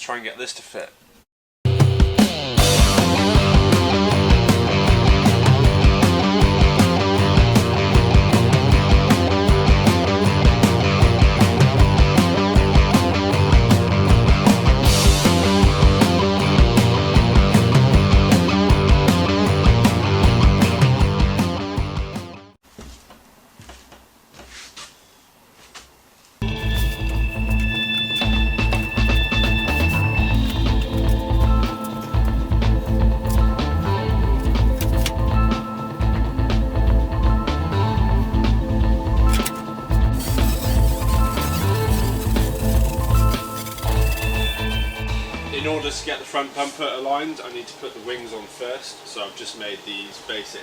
try and get this to fit. In order to get the front bumper aligned, I need to put the wings on first, so I've just made these basic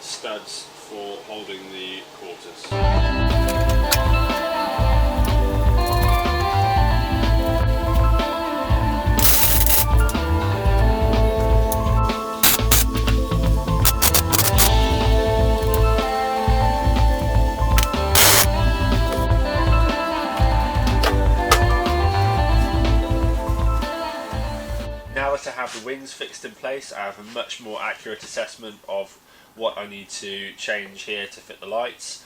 studs for holding the quarters. Now that I have the wings fixed in place, I have a much more accurate assessment of what I need to change here to fit the lights.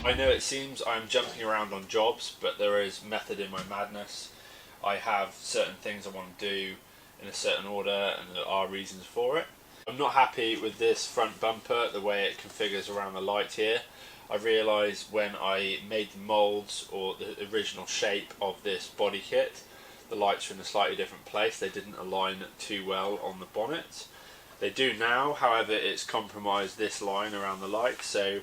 I know it seems I'm jumping around on jobs, but there is method in my madness. I have certain things I want to do in a certain order, and there are reasons for it. I'm not happy with this front bumper, the way it configures around the light here. I realised when I made the moulds, or the original shape of this body kit, the lights were in a slightly different place. They didn't align too well on the bonnet. They do now, however it's compromised this line around the light, so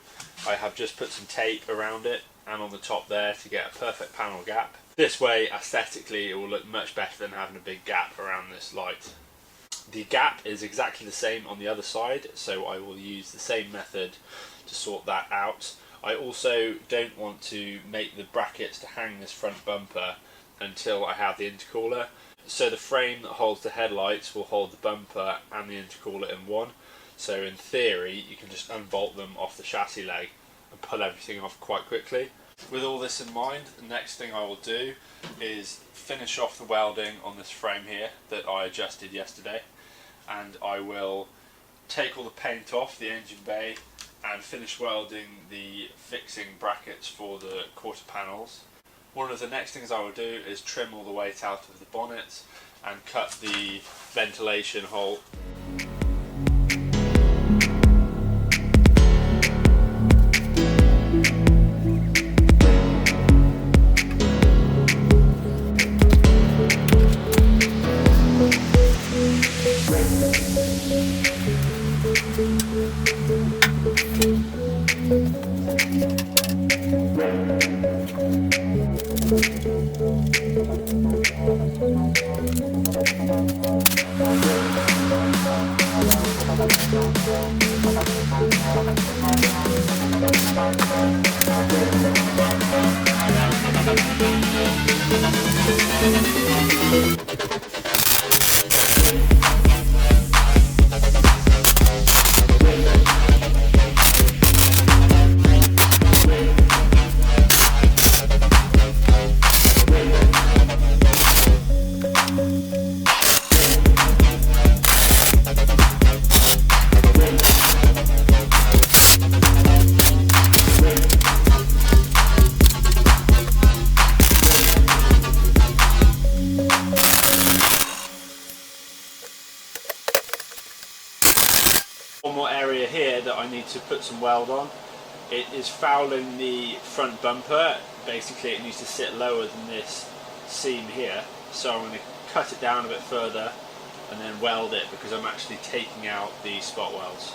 I have just put some tape around it and on the top there to get a perfect panel gap. This way, aesthetically, it will look much better than having a big gap around this light. The gap is exactly the same on the other side, so I will use the same method to sort that out. I also don't want to make the brackets to hang this front bumper until I have the intercooler. So the frame that holds the headlights will hold the bumper and the intercooler in one. So in theory, you can just unbolt them off the chassis leg and pull everything off quite quickly. With all this in mind, the next thing I will do is finish off the welding on this frame here that I adjusted yesterday, and I will take all the paint off the engine bay and finish welding the fixing brackets for the quarter panels. One of the next things I will do is trim all the weight out of the bonnet and cut the ventilation hole. area here that I need to put some weld on. It is fouling the front bumper. Basically it needs to sit lower than this seam here, so I'm going to cut it down a bit further and then weld it, because I'm actually taking out the spot welds.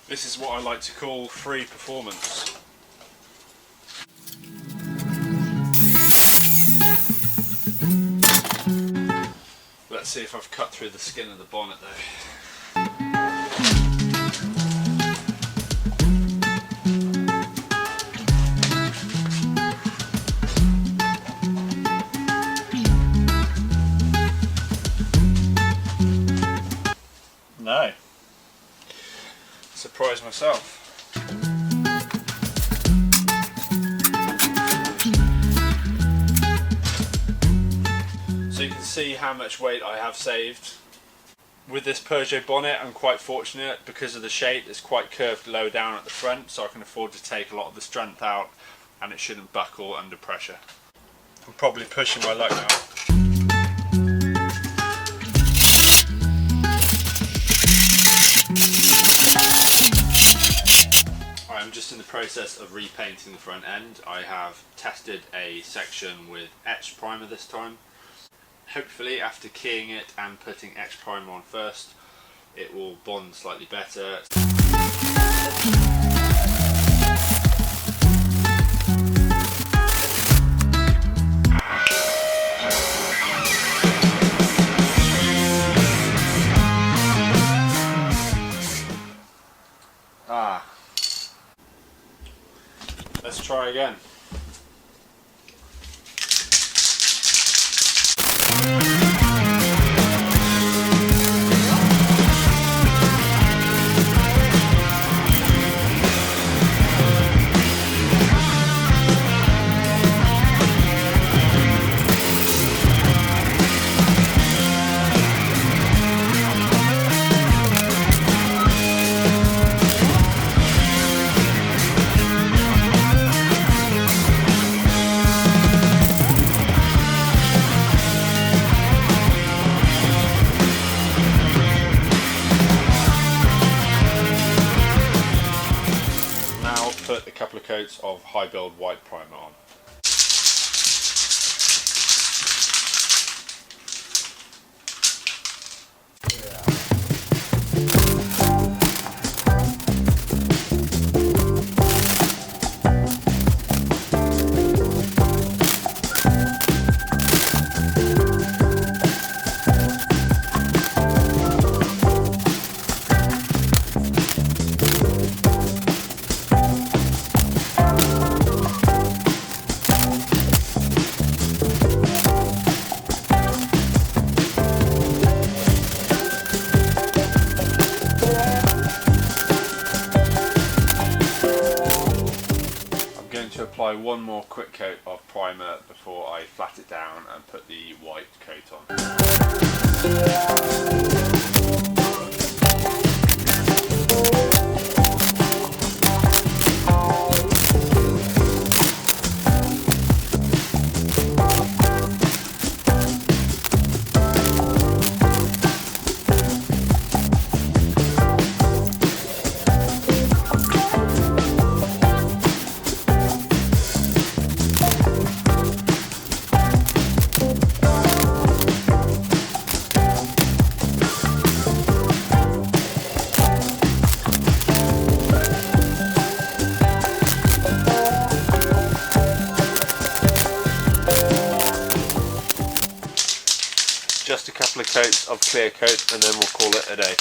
This is what I like to call free performance. Let's see if I've cut through the skin of the bonnet though. No. Surprised myself. So you can see how much weight I have saved. With this Peugeot bonnet I'm quite fortunate because of the shape. It's quite curved low down at the front, so I can afford to take a lot of the strength out and it shouldn't buckle under pressure. I'm probably pushing my luck now. I'm just in the process of repainting the front end. I have tested a section with etched primer this time. Hopefully after keying it and putting etched primer on first, it will bond slightly better. Let's try again. Put a couple of coats of high build white primer on. Apply one more quick coat of primer before I flat it down and put the white coat on. coats of clear coat, and then we'll call it a day.